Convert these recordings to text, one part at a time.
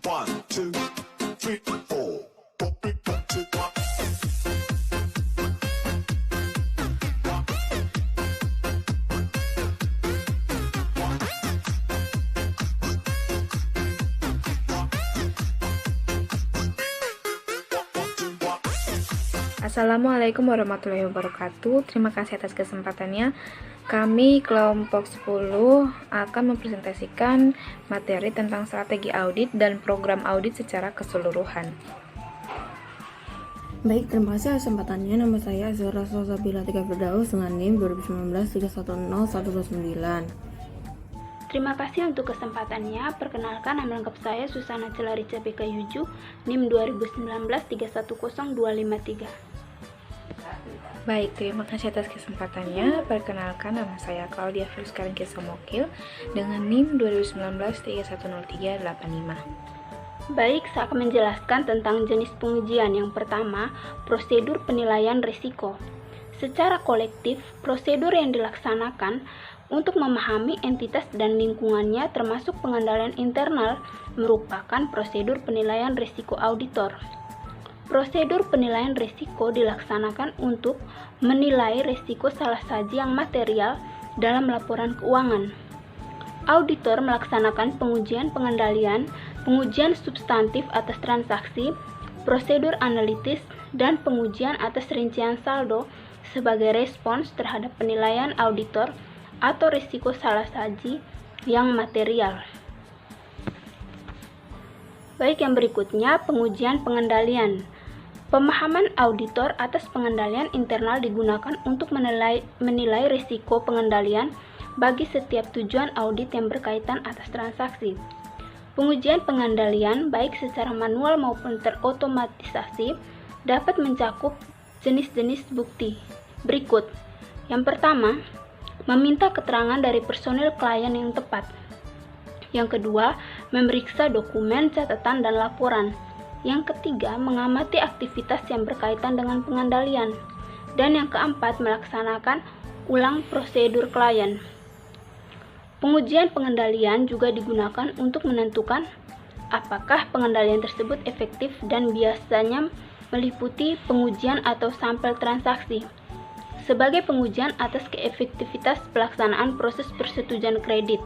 One, two, three, four. What we got to got. Assalamualaikum warahmatullahi wabarakatuh. Terima kasih atas kesempatannya. Kami kelompok 10 akan mempresentasikan materi tentang strategi audit dan program audit secara keseluruhan. Baik, terima kasih atas kesempatannya. Nama saya Azhara Salsabila Tika Firdaus dengan NIM 2019-310129. Terima kasih untuk kesempatannya. Perkenalkan, nama lengkap saya Susana Celarica BK NIM 2019-310253. Baik, terima kasih atas kesempatannya. Perkenalkan, nama saya Claudia Firus Karinkisa Mokil dengan NIM 2019-310385. Baik, saya akan menjelaskan tentang jenis pengujian. Yang pertama, prosedur penilaian risiko. Secara kolektif, prosedur yang dilaksanakan untuk memahami entitas dan lingkungannya termasuk pengendalian internal merupakan prosedur penilaian risiko auditor. Prosedur penilaian risiko dilaksanakan untuk menilai risiko salah saji yang material dalam laporan keuangan. Auditor melaksanakan pengujian pengendalian, pengujian substantif atas transaksi, prosedur analitis, dan pengujian atas rincian saldo sebagai respons terhadap penilaian auditor atau risiko salah saji yang material. Baik, yang berikutnya pengujian pengendalian. Pemahaman auditor atas pengendalian internal digunakan untuk menilai risiko pengendalian bagi setiap tujuan audit yang berkaitan atas transaksi. Pengujian pengendalian baik secara manual maupun terotomatisasi dapat mencakup jenis-jenis bukti berikut. Yang pertama, meminta keterangan dari personil klien yang tepat. Yang kedua, memeriksa dokumen, catatan, dan laporan. Yang ketiga, mengamati aktivitas yang berkaitan dengan pengendalian. Dan yang keempat, melaksanakan ulang prosedur klien. Pengujian pengendalian juga digunakan untuk menentukan apakah pengendalian tersebut efektif dan biasanya meliputi pengujian atau sampel transaksi. Sebagai pengujian atas keefektivitas pelaksanaan proses persetujuan kredit.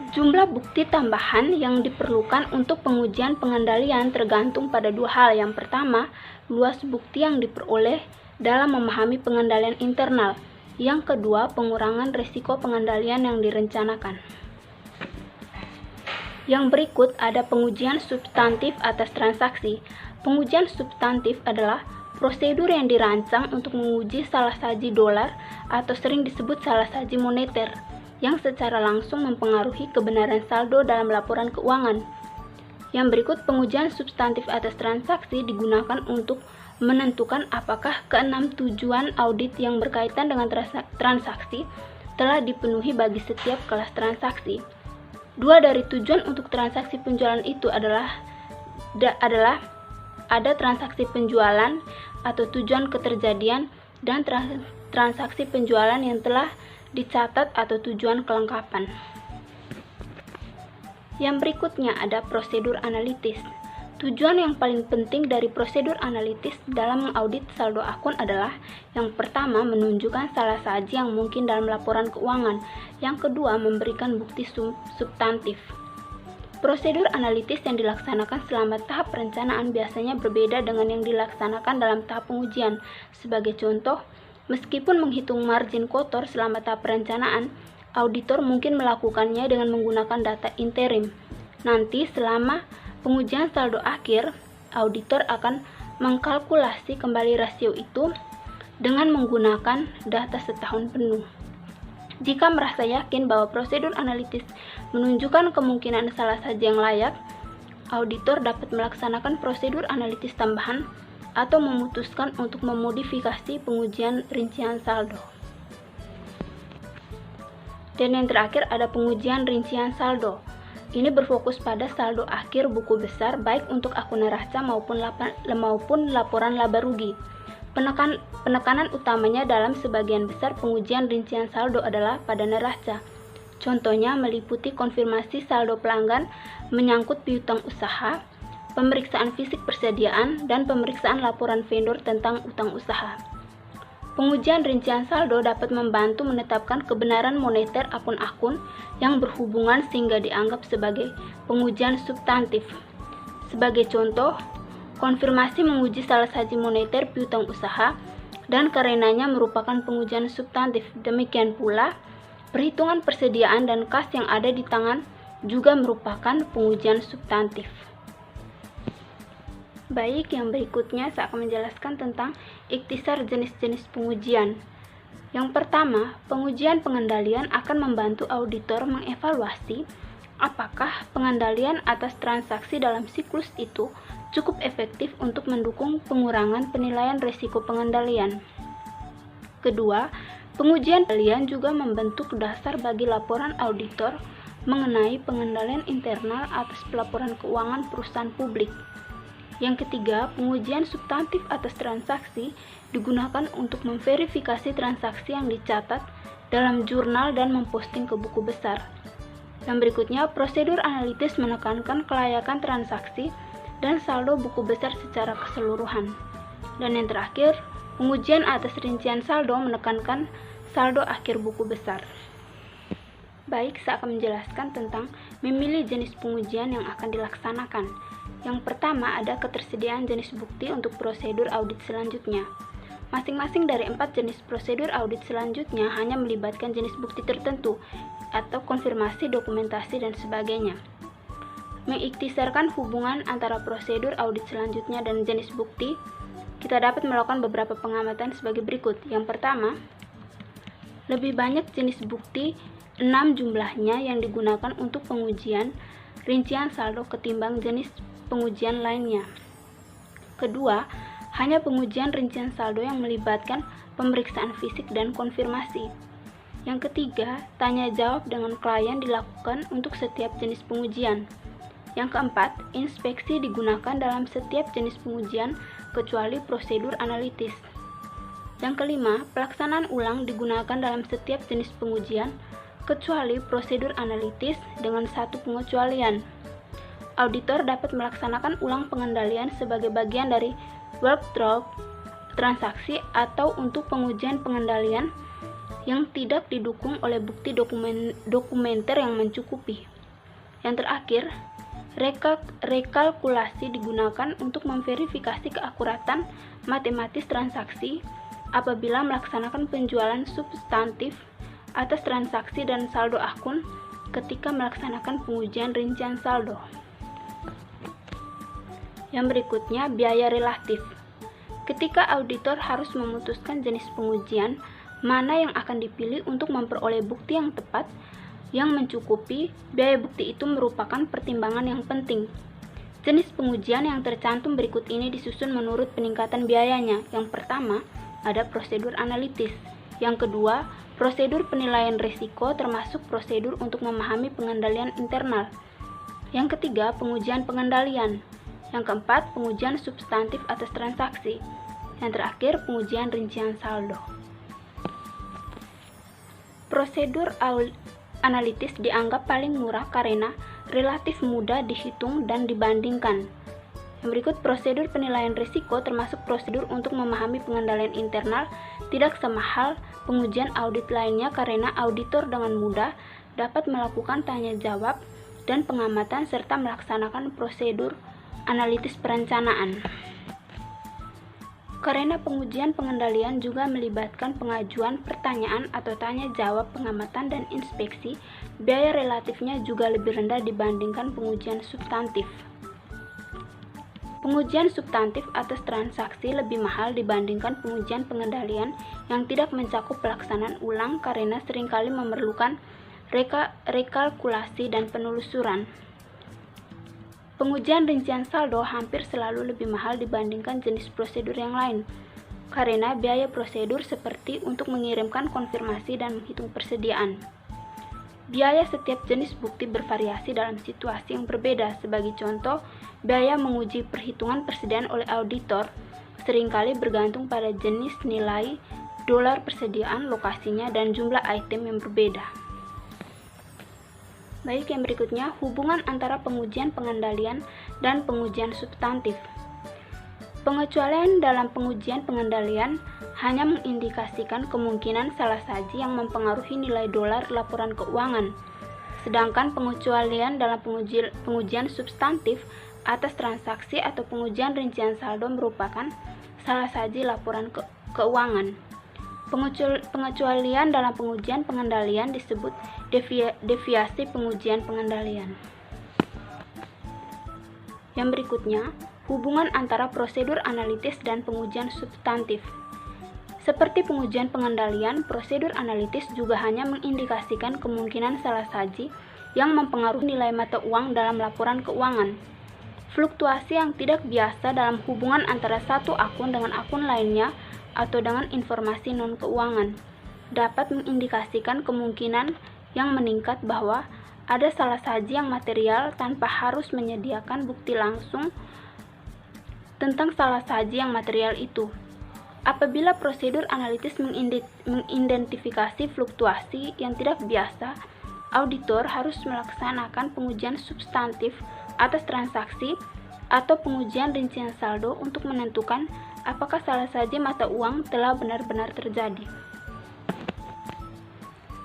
Jumlah bukti tambahan yang diperlukan untuk pengujian pengendalian tergantung pada dua hal. Yang pertama, luas bukti yang diperoleh dalam memahami pengendalian internal. Yang kedua, pengurangan risiko pengendalian yang direncanakan. Yang berikut ada pengujian substantif atas transaksi. Pengujian substantif adalah prosedur yang dirancang untuk menguji salah saji dolar atau sering disebut salah saji moneter yang secara langsung mempengaruhi kebenaran saldo dalam laporan keuangan. Yang berikut pengujian substantif atas transaksi digunakan untuk menentukan apakah keenam tujuan audit yang berkaitan dengan transaksi telah dipenuhi bagi setiap kelas transaksi. Dua dari tujuan untuk transaksi penjualan itu adalah ada transaksi penjualan atau tujuan keterjadian dan transaksi penjualan yang telah dicatat atau tujuan kelengkapan. Yang berikutnya ada prosedur analitis. Tujuan yang paling penting dari prosedur analitis dalam mengaudit saldo akun adalah yang pertama, menunjukkan salah saji yang mungkin dalam laporan keuangan. Yang kedua, memberikan bukti substantif. Prosedur analitis yang dilaksanakan selama tahap perencanaan biasanya berbeda dengan yang dilaksanakan dalam tahap pengujian. Sebagai contoh, meskipun menghitung margin kotor selama tahap perencanaan, auditor mungkin melakukannya dengan menggunakan data interim. Nanti selama pengujian saldo akhir, auditor akan mengkalkulasi kembali rasio itu dengan menggunakan data setahun penuh. Jika merasa yakin bahwa prosedur analitis menunjukkan kemungkinan salah saji yang layak, auditor dapat melaksanakan prosedur analitis tambahan atau memutuskan untuk memodifikasi pengujian rincian saldo. Dan yang terakhir ada pengujian rincian saldo. Ini berfokus pada saldo akhir buku besar baik untuk akun neraca maupun laporan laba rugi. Penekanan utamanya dalam sebagian besar pengujian rincian saldo adalah pada neraca. Contohnya meliputi konfirmasi saldo pelanggan menyangkut piutang usaha, pemeriksaan fisik persediaan, dan pemeriksaan laporan vendor tentang utang usaha. Pengujian rincian saldo dapat membantu menetapkan kebenaran moneter akun-akun yang berhubungan sehingga dianggap sebagai pengujian substantif. Sebagai contoh, konfirmasi menguji salah saji moneter piutang usaha dan karenanya merupakan pengujian substantif. Demikian pula, perhitungan persediaan dan kas yang ada di tangan juga merupakan pengujian substantif. Baik, yang berikutnya saya akan menjelaskan tentang ikhtisar jenis-jenis pengujian. Yang pertama, pengujian pengendalian akan membantu auditor mengevaluasi apakah pengendalian atas transaksi dalam siklus itu cukup efektif untuk mendukung pengurangan penilaian risiko pengendalian. Kedua, pengujian pengendalian juga membentuk dasar bagi laporan auditor mengenai pengendalian internal atas pelaporan keuangan perusahaan publik. Yang ketiga, pengujian substantif atas transaksi digunakan untuk memverifikasi transaksi yang dicatat dalam jurnal dan memposting ke buku besar. Yang berikutnya, prosedur analitis menekankan kelayakan transaksi dan saldo buku besar secara keseluruhan. Dan yang terakhir, pengujian atas rincian saldo menekankan saldo akhir buku besar. Baik, saya akan menjelaskan tentang memilih jenis pengujian yang akan dilaksanakan. Yang pertama, ada ketersediaan jenis bukti untuk prosedur audit selanjutnya. Masing-masing dari 4 jenis prosedur audit selanjutnya hanya melibatkan jenis bukti tertentu atau konfirmasi, dokumentasi, dan sebagainya. Mengikhtisarkan hubungan antara prosedur audit selanjutnya dan jenis bukti, kita dapat melakukan beberapa pengamatan sebagai berikut. Yang pertama, lebih banyak jenis bukti 6 jumlahnya yang digunakan untuk pengujian rincian saldo ketimbang jenis pengujian lainnya. Kedua, hanya pengujian rincian saldo yang melibatkan pemeriksaan fisik dan konfirmasi. Yang ketiga, tanya jawab dengan klien dilakukan untuk setiap jenis pengujian. Yang keempat, inspeksi digunakan dalam setiap jenis pengujian kecuali prosedur analitis. Yang kelima, pelaksanaan ulang digunakan dalam setiap jenis pengujian kecuali prosedur analitis dengan satu pengecualian. Auditor dapat melaksanakan ulang pengendalian sebagai bagian dari workflow transaksi atau untuk pengujian pengendalian yang tidak didukung oleh bukti dokumenter yang mencukupi. Yang terakhir, rekalkulasi digunakan untuk memverifikasi keakuratan matematis transaksi apabila melaksanakan penjualan substantif atas transaksi dan saldo akun ketika melaksanakan pengujian rincian saldo. Yang berikutnya, biaya relatif. Ketika auditor harus memutuskan jenis pengujian mana yang akan dipilih untuk memperoleh bukti yang tepat yang mencukupi, biaya bukti itu merupakan pertimbangan yang penting. Jenis pengujian yang tercantum berikut ini disusun menurut peningkatan biayanya. Yang pertama, ada prosedur analitis. Yang kedua, prosedur penilaian risiko termasuk prosedur untuk memahami pengendalian internal. Yang ketiga, pengujian pengendalian. Yang keempat, pengujian substantif atas transaksi. Yang terakhir, pengujian rincian saldo. Prosedur analitis dianggap paling murah karena relatif mudah dihitung dan dibandingkan. Yang berikut, prosedur penilaian risiko termasuk prosedur untuk memahami pengendalian internal tidak semahal pengujian audit lainnya karena auditor dengan mudah dapat melakukan tanya jawab dan pengamatan serta melaksanakan prosedur analitis perencanaan. Karena pengujian pengendalian juga melibatkan pengajuan pertanyaan atau tanya jawab pengamatan dan inspeksi, biaya relatifnya juga lebih rendah dibandingkan pengujian substantif. Pengujian substantif atas transaksi lebih mahal dibandingkan pengujian pengendalian yang tidak mencakup pelaksanaan ulang karena seringkali memerlukan rekalkulasi dan penelusuran. Pengujian rincian saldo hampir selalu lebih mahal dibandingkan jenis prosedur yang lain, karena biaya prosedur seperti untuk mengirimkan konfirmasi dan menghitung persediaan. Biaya setiap jenis bukti bervariasi dalam situasi yang berbeda. Sebagai contoh, biaya menguji perhitungan persediaan oleh auditor seringkali bergantung pada jenis nilai dolar persediaan, lokasinya, dan jumlah item yang berbeda. Baik, yang berikutnya, hubungan antara pengujian pengendalian dan pengujian substantif. Pengecualian dalam pengujian pengendalian hanya mengindikasikan kemungkinan salah saji yang mempengaruhi nilai dolar laporan keuangan. Sedangkan pengecualian dalam pengujian substantif atas transaksi atau pengujian rincian saldo merupakan salah saji laporan keuangan. Pengecualian dalam pengujian pengendalian disebut deviasi pengujian pengendalian. Yang berikutnya, hubungan antara prosedur analitis dan pengujian substantif. Seperti pengujian pengendalian, prosedur analitis juga hanya mengindikasikan kemungkinan salah saji yang mempengaruhi nilai mata uang dalam laporan keuangan. Fluktuasi yang tidak biasa dalam hubungan antara satu akun dengan akun lainnya atau dengan informasi non-keuangan dapat mengindikasikan kemungkinan yang meningkat bahwa ada salah saji yang material tanpa harus menyediakan bukti langsung tentang salah saji yang material itu. Apabila prosedur analitis mengidentifikasi fluktuasi yang tidak biasa, auditor harus melaksanakan pengujian substantif atas transaksi atau pengujian rincian saldo untuk menentukan apakah salah saji mata uang telah benar-benar terjadi.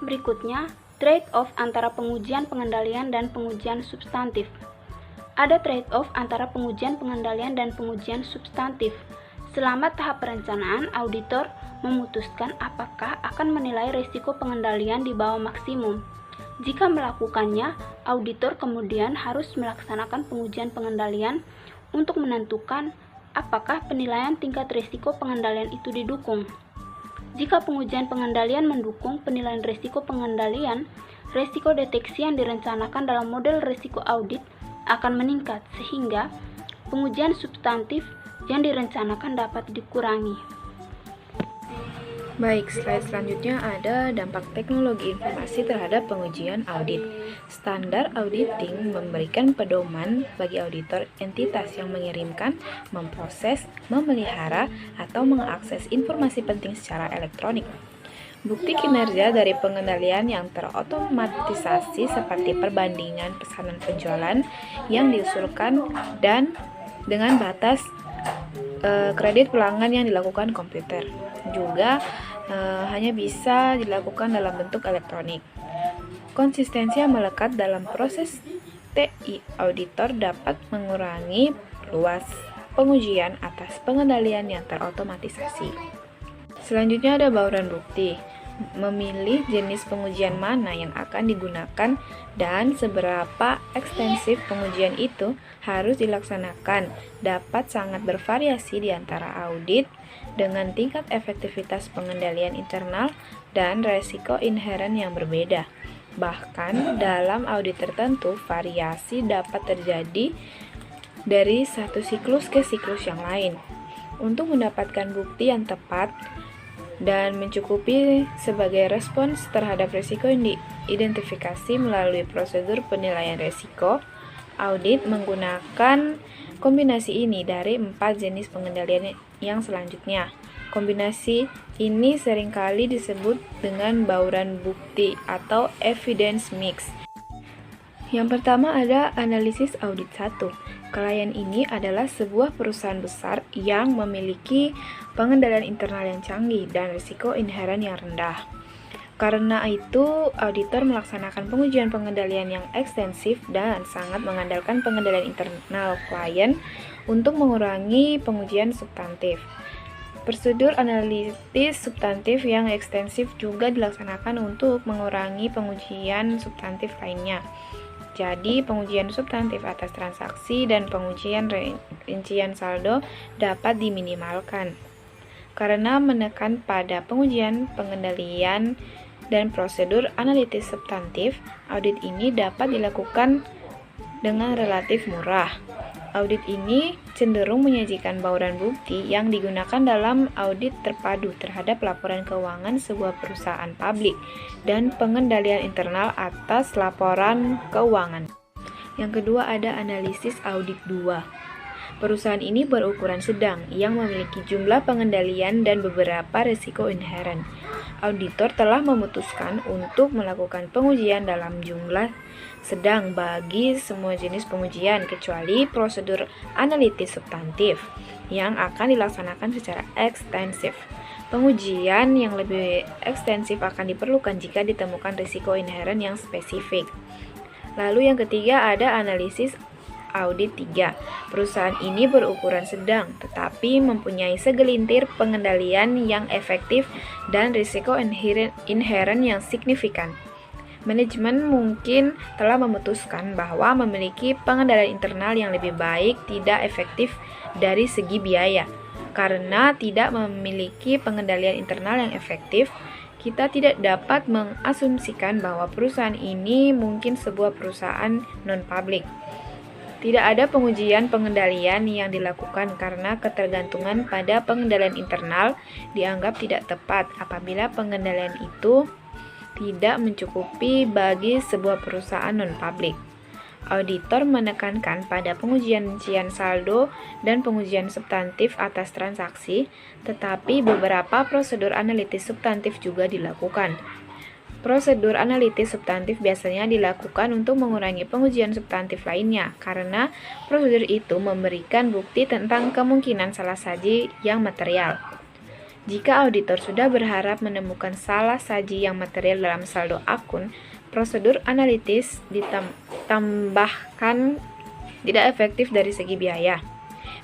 Berikutnya, trade-off antara pengujian pengendalian dan pengujian substantif. Ada trade-off antara pengujian pengendalian dan pengujian substantif. Selama tahap perencanaan, auditor memutuskan apakah akan menilai risiko pengendalian di bawah maksimum. Jika melakukannya, auditor kemudian harus melaksanakan pengujian pengendalian untuk menentukan apakah penilaian tingkat risiko pengendalian itu didukung. Jika pengujian pengendalian mendukung penilaian risiko pengendalian, risiko deteksi yang direncanakan dalam model risiko audit akan meningkat sehingga pengujian substantif yang direncanakan dapat dikurangi. Baik, slide selanjutnya ada dampak teknologi informasi terhadap pengujian audit. Standar auditing memberikan pedoman bagi auditor entitas yang mengirimkan, memproses, memelihara, atau mengakses informasi penting secara elektronik. Bukti kinerja dari pengendalian yang terotomatisasi seperti perbandingan pesanan penjualan yang diusulkan dan dengan batas kredit pelanggan yang dilakukan komputer juga hanya bisa dilakukan dalam bentuk elektronik. Konsistensi yang melekat dalam proses TI auditor dapat mengurangi luas pengujian atas pengendalian yang terotomatisasi. Selanjutnya ada bauran bukti. Memilih jenis pengujian mana yang akan digunakan dan seberapa ekstensif pengujian itu harus dilaksanakan dapat sangat bervariasi di antara audit dengan tingkat efektivitas pengendalian internal dan resiko inheren yang berbeda. Bahkan dalam audit tertentu, variasi dapat terjadi dari satu siklus ke siklus yang lain. Untuk mendapatkan bukti yang tepat dan mencukupi sebagai respons terhadap risiko yang diidentifikasi melalui prosedur penilaian risiko, audit menggunakan kombinasi ini dari 4 jenis pengendalian yang selanjutnya. Kombinasi ini seringkali disebut dengan bauran bukti atau evidence mix. Yang pertama ada analisis audit 1. Klien ini adalah sebuah perusahaan besar yang memiliki pengendalian internal yang canggih dan risiko inheren yang rendah. Karena itu, auditor melaksanakan pengujian pengendalian yang ekstensif dan sangat mengandalkan pengendalian internal klien untuk mengurangi pengujian substantif. Prosedur analisis substantif yang ekstensif juga dilaksanakan untuk mengurangi pengujian substantif lainnya. Jadi, pengujian substantif atas transaksi dan pengujian rincian saldo dapat diminimalkan. Karena menekan pada pengujian pengendalian dan prosedur analitis substantif, audit ini dapat dilakukan dengan relatif murah. Audit ini cenderung menyajikan bauran bukti yang digunakan dalam audit terpadu terhadap laporan keuangan sebuah perusahaan publik dan pengendalian internal atas laporan keuangan. Yang kedua ada analisis audit 2. Perusahaan ini berukuran sedang yang memiliki jumlah pengendalian dan beberapa risiko inheren. Auditor telah memutuskan untuk melakukan pengujian dalam jumlah sedang bagi semua jenis pengujian kecuali prosedur analitis substantif yang akan dilaksanakan secara ekstensif. Pengujian yang lebih ekstensif akan diperlukan jika ditemukan risiko inheren yang spesifik. Lalu yang ketiga ada analisis audit 3. Perusahaan ini berukuran sedang, tetapi mempunyai segelintir pengendalian yang efektif dan risiko inheren yang signifikan. Manajemen mungkin telah memutuskan bahwa memiliki pengendalian internal yang lebih baik tidak efektif dari segi biaya. Karena tidak memiliki pengendalian internal yang efektif, kita tidak dapat mengasumsikan bahwa perusahaan ini mungkin sebuah perusahaan non-public. Tidak ada pengujian pengendalian yang dilakukan karena ketergantungan pada pengendalian internal dianggap tidak tepat apabila pengendalian itu tidak mencukupi bagi sebuah perusahaan non-public. Auditor menekankan pada pengujian rincian saldo dan pengujian substantif atas transaksi, tetapi beberapa prosedur analitis substantif juga dilakukan. Prosedur analitis substantif biasanya dilakukan untuk mengurangi pengujian substantif lainnya, karena prosedur itu memberikan bukti tentang kemungkinan salah saji yang material. Jika auditor sudah berharap menemukan salah saji yang material dalam saldo akun, prosedur analitis ditambahkan tidak efektif dari segi biaya.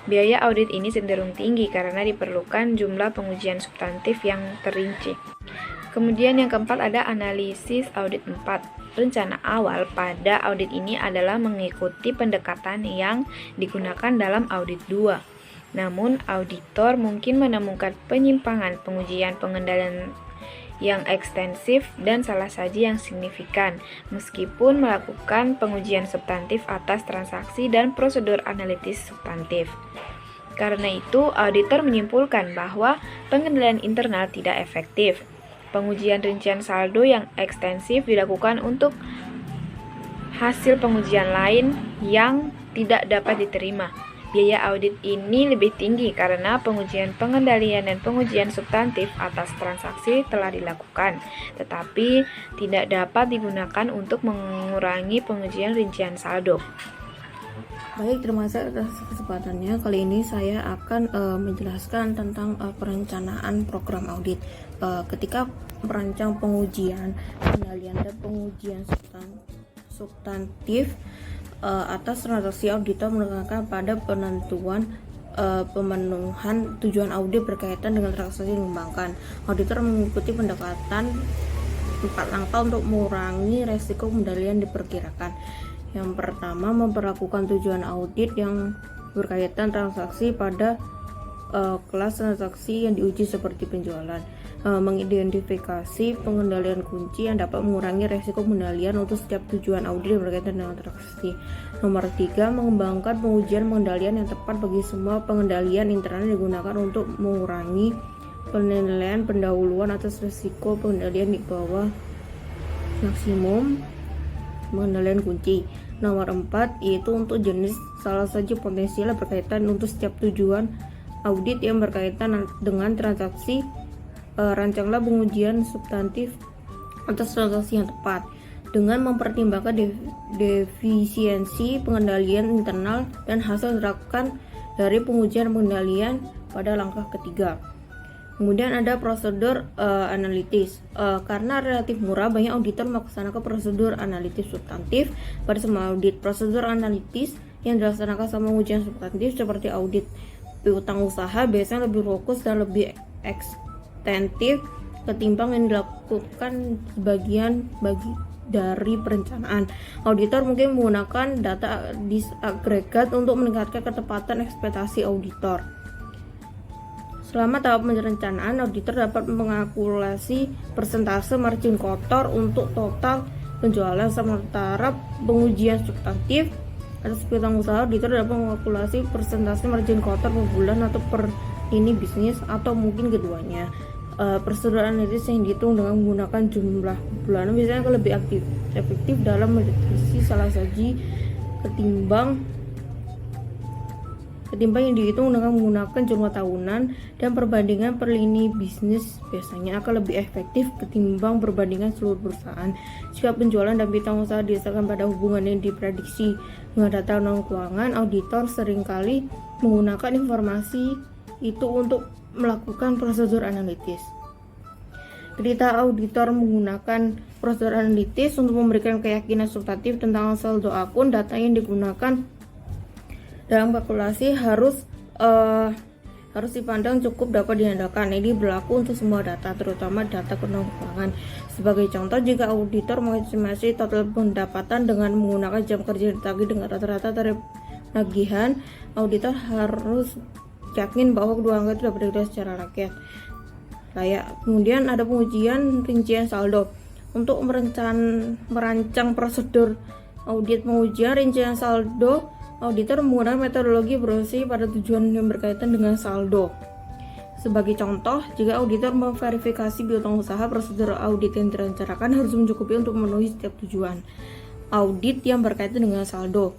Biaya audit ini cenderung tinggi karena diperlukan jumlah pengujian substantif yang terinci. Kemudian yang keempat ada analisis audit 4. Rencana awal pada audit ini adalah mengikuti pendekatan yang digunakan dalam audit 2. Namun, auditor mungkin menemukan penyimpangan pengujian pengendalian yang ekstensif dan salah saji yang signifikan, meskipun melakukan pengujian substantif atas transaksi dan prosedur analitis substantif. Karena itu, auditor menyimpulkan bahwa pengendalian internal tidak efektif. Pengujian rincian saldo yang ekstensif dilakukan untuk hasil pengujian lain yang tidak dapat diterima. Biaya audit ini lebih tinggi karena pengujian pengendalian dan pengujian substantif atas transaksi telah dilakukan, tetapi tidak dapat digunakan untuk mengurangi pengujian rincian saldo. Baik, terima kasih atas kesempatannya. Kali ini saya akan menjelaskan tentang perencanaan program audit. Ketika merancang pengujian, pengendalian dan pengujian substantif atas transaksi, auditor menekankan pada penentuan pemenuhan tujuan audit berkaitan dengan transaksi yang dikembangkan. Auditor mengikuti pendekatan 4 langkah untuk mengurangi resiko pengendalian diperkirakan. Yang pertama, memperlakukan tujuan audit yang berkaitan transaksi pada kelas transaksi yang diuji seperti penjualan. Mengidentifikasi pengendalian kunci yang dapat mengurangi resiko pengendalian untuk setiap tujuan audit yang berkaitan dengan transaksi. Nomor 3, mengembangkan pengujian pengendalian yang tepat bagi semua pengendalian internal yang digunakan untuk mengurangi penilaian pendahuluan atas resiko pengendalian di bawah maksimum pengendalian kunci. Nomor 4 yaitu untuk jenis salah saji potensial berkaitan untuk setiap tujuan audit yang berkaitan dengan transaksi. Rancanglah pengujian substantif atas transaksi yang tepat dengan mempertimbangkan defisiensi pengendalian internal dan hasil diterapkan dari pengujian pengendalian pada langkah ketiga. Kemudian ada prosedur analitis. Karena relatif murah, banyak auditor melaksanakan prosedur analitis substantif pada semua audit. Prosedur analitis yang dilaksanakan sama pengujian substantif seperti audit piutang usaha biasanya lebih fokus dan lebih ekstensif ketimbang yang dilakukan bagian dari perencanaan. Auditor mungkin menggunakan data disagregat untuk meningkatkan ketepatan ekspektasi auditor. Selama tahap perencanaan, auditor dapat mengalkulasi persentase margin kotor untuk total penjualan. Sementara pengujian substantif atas piutang usaha, auditor dapat mengalkulasi persentase margin kotor per bulan atau per ini bisnis atau mungkin keduanya. Prosedur analitis yang dihitung dengan menggunakan jumlah bulanan biasanya lebih efektif dalam mendeteksi salah saji ketimbang ketimbang yang dihitung dengan menggunakan jumlah tahunan, dan perbandingan per lini bisnis biasanya akan lebih efektif ketimbang perbandingan seluruh perusahaan. Jika penjualan dan piutang usaha didasarkan pada hubungan yang diprediksi dengan data non keuangan, auditor seringkali menggunakan informasi itu untuk melakukan prosedur analitis. Ketika auditor menggunakan prosedur analitis untuk memberikan keyakinan substantif tentang saldo akun, data yang digunakan dalam kalkulasi harus dipandang cukup dapat diandalkan. Ini berlaku untuk semua data, terutama data keuangan. Sebagai contoh, jika auditor mengestimasi total pendapatan dengan menggunakan jam kerja ditagih dengan rata-rata tarif penagihan, auditor harus yakin bahwa kedua angka itu dapat dilihat secara layak. Kemudian ada pengujian rincian saldo. Untuk merancang prosedur audit pengujian rincian saldo, auditor menggunakan metodologi beroperasi pada tujuan yang berkaitan dengan saldo. Sebagai contoh, jika auditor memverifikasi piutang usaha, prosedur audit yang direncanakan harus mencukupi untuk memenuhi setiap tujuan audit yang berkaitan dengan saldo.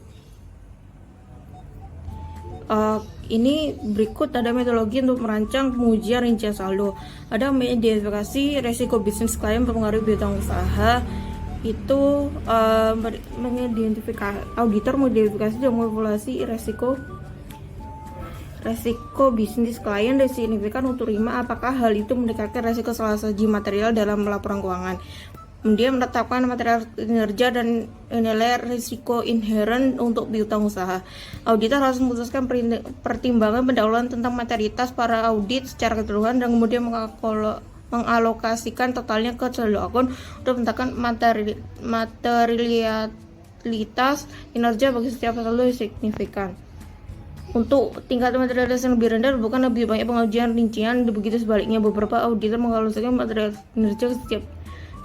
Ini berikut ada metodologi untuk merancang pengujian rincian saldo. Ada mengidentifikasi resiko bisnis klien mempengaruhi piutang usaha. Itu auditor mengidentifikasi dan mengevaluasi resiko bisnis klien dan signifikan untuk terima apakah hal itu mendekatkan resiko salah satu material dalam laporan keuangan. Kemudian menetapkan material kinerja dan nilai risiko inheren untuk piutang usaha. Auditor harus memutuskan pertimbangan pendahuluan tentang materialitas para audit secara keseluruhan dan kemudian mengalokasikan totalnya ke saldo akun untuk menentukan materialitas kinerja bagi setiap saldo yang signifikan. Untuk tingkat materialitas yang lebih rendah bukan lebih banyak pengujian rincian, begitu sebaliknya beberapa auditor mengalokasikan materialitas kinerja ke setiap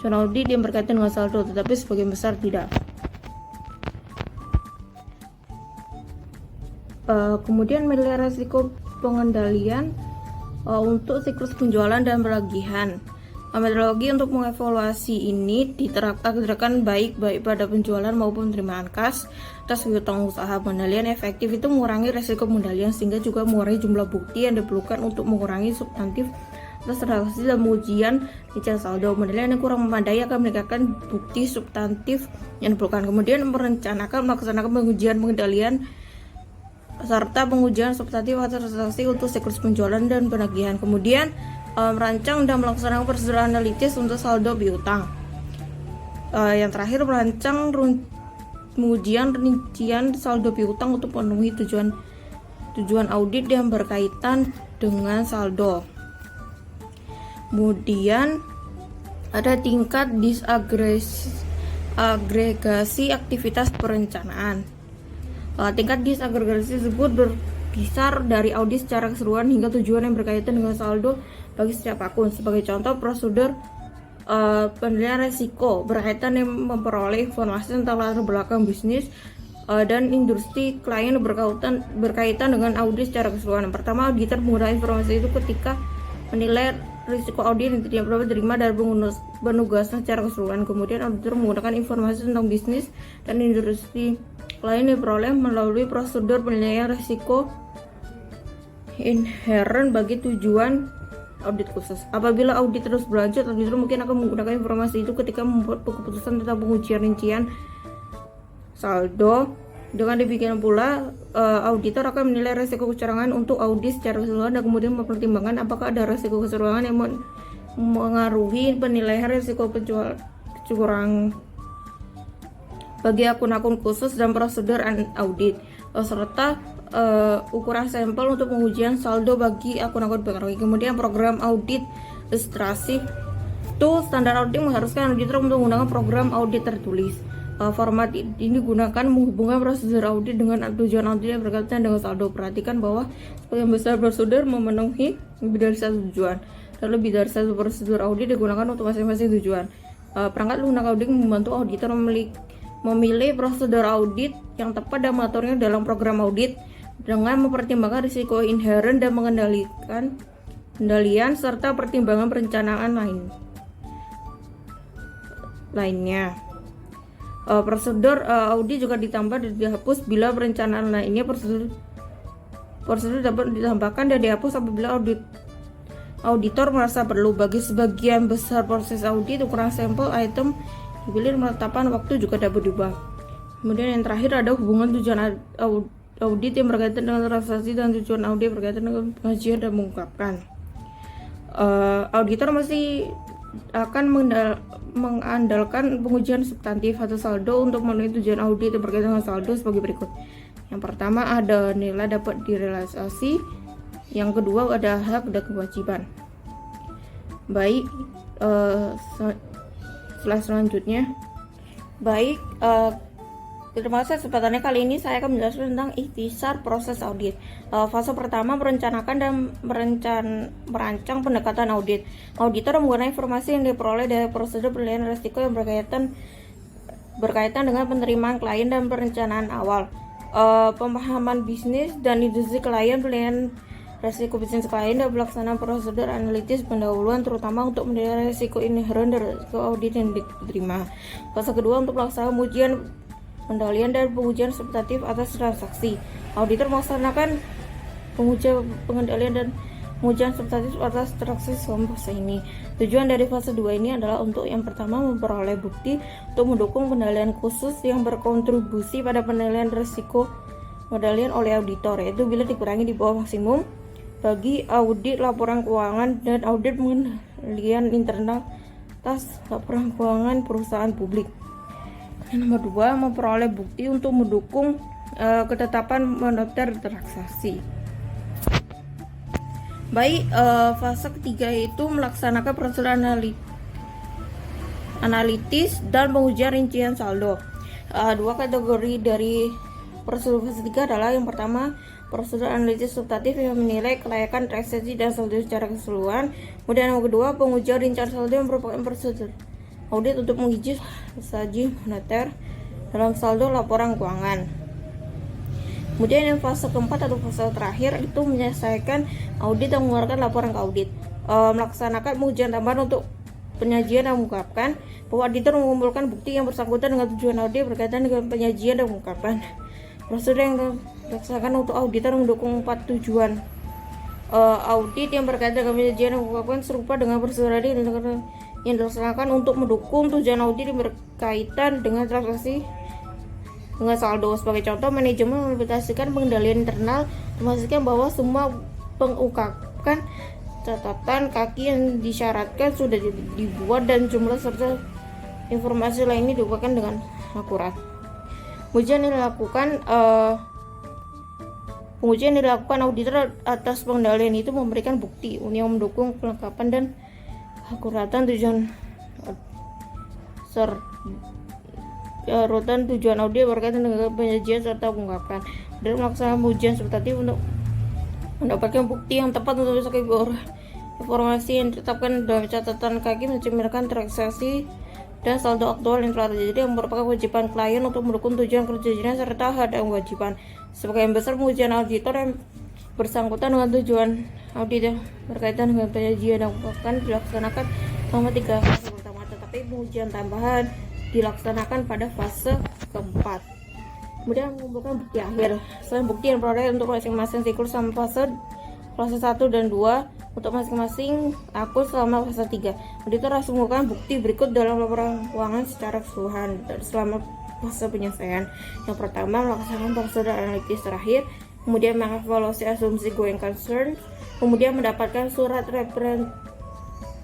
audit yang berkaitan dengan saldo, tetapi sebagian besar tidak. Kemudian menilai risiko pengendalian untuk siklus penjualan dan penagihan. Metodologi untuk mengevaluasi ini diterapkan baik pada penjualan maupun penerimaan kas atas piutang usaha. Pengendalian efektif itu mengurangi risiko pengendalian sehingga juga mengurangi jumlah bukti yang diperlukan untuk mengurangi substantif atas transaksi dan pengujian rincian saldo. Penilaian yang kurang memadai akan meningkatkan bukti substantif yang diperlukan. Kemudian melaksanakan pengujian pengendalian serta pengujian substantif atas transaksi untuk siklus penjualan dan penagihan. Kemudian merancang dan melaksanakan prosedur analitis untuk saldo piutang. Yang terakhir, merancang pengujian rincian saldo piutang untuk memenuhi tujuan audit yang berkaitan dengan saldo. Kemudian ada tingkat disagregasi aktivitas perencanaan. Tingkat disagregasi tersebut berkisar dari audit secara keseluruhan hingga tujuan yang berkaitan dengan saldo bagi setiap akun. Sebagai contoh, prosedur penilaian risiko berkaitan yang memperoleh informasi tentang latar belakang bisnis dan industri klien berkaitan dengan audit secara keseluruhan. Pertama, auditor menggunakan informasi itu ketika menilai risiko audit yang tidak dapat diterima dari penugasan secara keseluruhan. Kemudian auditor menggunakan informasi tentang bisnis dan industri klien yang diperoleh melalui prosedur penilaian risiko inheren bagi tujuan audit khusus. Apabila audit terus berlanjut, auditor mungkin akan menggunakan informasi itu ketika membuat keputusan tentang pengujian rincian saldo. Dengan demikian pula, auditor akan menilai risiko kecurangan untuk audit secara keseluruhan dan kemudian mempertimbangkan apakah ada risiko kecurangan yang mengaruhi penilaian risiko kecurangan bagi akun-akun khusus dan prosedur audit, serta ukuran sampel untuk pengujian saldo bagi akun-akun pengaruhi. Kemudian program audit ilustrasi itu standar audit mengharuskan auditor untuk menggunakan program audit tertulis. Format ini digunakan menghubungkan prosedur audit dengan tujuan audit yang berkaitan dengan saldo. Perhatikan bahwa sebagian besar prosedur memenuhi lebih dari satu tujuan dan lebih dari satu prosedur audit digunakan untuk masing-masing tujuan. Perangkat lunak audit membantu auditor memilih prosedur audit yang tepat dan mengaturnya dalam program audit dengan mempertimbangkan risiko inheren dan mengendalikan kendalian serta pertimbangan perencanaan lainnya. Prosedur audit juga ditambah dan dihapus bila perencanaan lainnya prosedur Prosedur dapat ditambahkan dan dihapus apabila auditor merasa perlu. Bagi sebagian besar proses audit, ukuran sampel item dipilih, penetapan waktu juga dapat diubah. Kemudian yang terakhir ada hubungan tujuan audit yang berkaitan dengan transaksi dan tujuan audit berkaitan dengan pengajian dan mengungkapkan. Auditor masih akan mengandalkan pengujian substantif atau saldo untuk memenuhi tujuan audit yang berkaitan dengan saldo sebagai berikut. Yang pertama ada nilai dapat direalisasi, yang kedua ada hak dan kewajiban. Baik, selanjutnya. Terima kasih kesempatannya. Kali ini saya akan menjelaskan tentang ikhtisar proses audit. Fase pertama, merencanakan dan merancang pendekatan audit. Auditor menggunakan informasi yang diperoleh dari prosedur penilaian risiko yang berkaitan dengan penerimaan klien dan perencanaan awal, pemahaman bisnis dan industri klien, penilaian risiko bisnis klien, dan pelaksanaan prosedur analitis pendahuluan terutama untuk menilai risiko inheren dari risiko audit yang diterima. Fase kedua, untuk pelaksanaan ujian pengendalian dan pengujian substantif atas transaksi. Auditor melaksanakan pengendalian dan pengujian substantif atas transaksi selama fase ini. Tujuan dari fase 2 ini adalah untuk yang pertama memperoleh bukti untuk mendukung pengendalian khusus yang berkontribusi pada penilaian risiko pengendalian oleh auditor, yaitu bila dikurangi di bawah maksimum bagi audit laporan keuangan dan audit pengendalian internal atas laporan keuangan perusahaan publik. Yang nomor 2, memperoleh bukti untuk mendukung ketetapan mendaftar transaksi. Baik, fase ketiga itu melaksanakan prosedur analitis dan pengujian rincian saldo. Dua kategori dari prosedur fase 3 adalah yang pertama, prosedur analitis substantif yang menilai kelayakan transaksi dan saldo secara keseluruhan. Kemudian yang kedua, pengujian rincian saldo yang merupakan prosedur audit untuk menguji saji moneter dalam saldo laporan keuangan. Kemudian yang fase keempat atau fase terakhir itu menyelesaikan audit dan mengeluarkan laporan ke audit, melaksanakan pengujian tambahan untuk penyajian dan mengungkapkan bahwa auditor mengumpulkan bukti yang bersangkutan dengan tujuan audit berkaitan dengan penyajian dan mengungkapkan. Prosedur yang dilaksanakan untuk auditor mendukung 4 tujuan audit yang berkaitan dengan penyajian dan mengungkapkan serupa dengan prosedur yang dilaksanakan untuk mendukung tujuan audit yang berkaitan dengan transaksi dengan saldo. Sebagai contoh, manajemen mengimplementasikan pengendalian internal, memastikan bahwa semua pengungkapan catatan kaki yang disyaratkan sudah dibuat dan jumlah serta informasi lainnya diungkapkan dengan akurat. Pengujian dilakukan auditor atas pengendalian itu memberikan bukti yang mendukung kelengkapan dan akuratan tujuan rutan tujuan audit berkaitan dengan penyajian serta pengungkapan. Dan melaksanakan ujian substantif untuk mendapatkan bukti yang tepat untuk bisa informasi yang ditetapkan dalam catatan kaki mencerminkan transaksi dan saldo aktual yang telah terjadi, yang merupakan kewajiban klien untuk mendukung tujuan kerjanya serta hak dan kewajiban. Sebagian besar pengujian auditor yang bersangkutan dengan tujuan audit yang berkaitan dengan penyajian dan pengungkapan dilaksanakan selama 3 fase pertama, tetapi pengujian tambahan dilaksanakan pada fase keempat. Kemudian mengumpulkan bukti akhir. Selain bukti yang diperoleh untuk masing-masing siklus sama fase 1 dan 2 untuk masing-masing akun selama fase 3. Auditor harus mengumpulkan bukti berikut dalam laporan keuangan secara keseluruhan selama fase penyelesaian. Yang pertama, melaksanakan prosedur analitis terakhir, kemudian mengevaluasi asumsi going concern, kemudian mendapatkan surat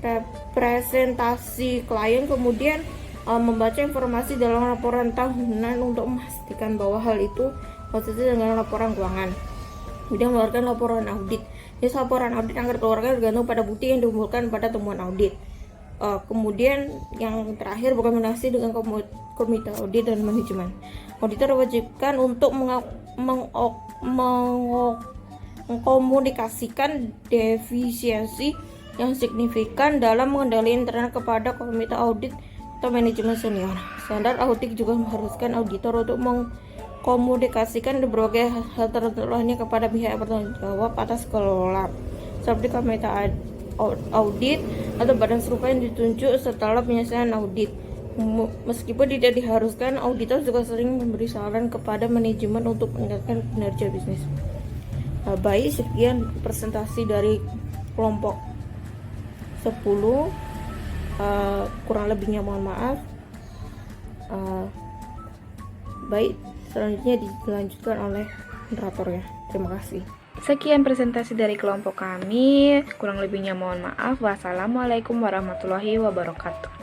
representasi klien, kemudian membaca informasi dalam laporan tahunan untuk memastikan bahwa hal itu konsisten dengan laporan keuangan. Kemudian mengeluarkan laporan audit. Jadi laporan audit yang dikeluarkan tergantung pada bukti yang dikumpulkan pada temuan audit. Kemudian yang terakhir, rekomendasi dengan komite audit dan manajemen. Auditor diwajibkan untuk mengkomunikasikan defisiensi yang signifikan dalam mengendalikan internal kepada komite audit atau manajemen senior. Standar audit juga mengharuskan auditor untuk mengkomunikasikan berbagai hal tertentu lainnya kepada pihak bertanggung jawab atas kelola, seperti komite audit atau badan serupa yang ditunjuk setelah penyelesaian audit. Meskipun tidak diharuskan, auditor juga sering memberi saran kepada manajemen untuk meningkatkan kinerja bisnis. Baik, sekian presentasi dari kelompok 10. Kurang lebihnya mohon maaf. Baik, selanjutnya dilanjutkan oleh moderatornya. Terima kasih. Sekian presentasi dari kelompok kami, kurang lebihnya mohon maaf. Wassalamualaikum warahmatullahi wabarakatuh.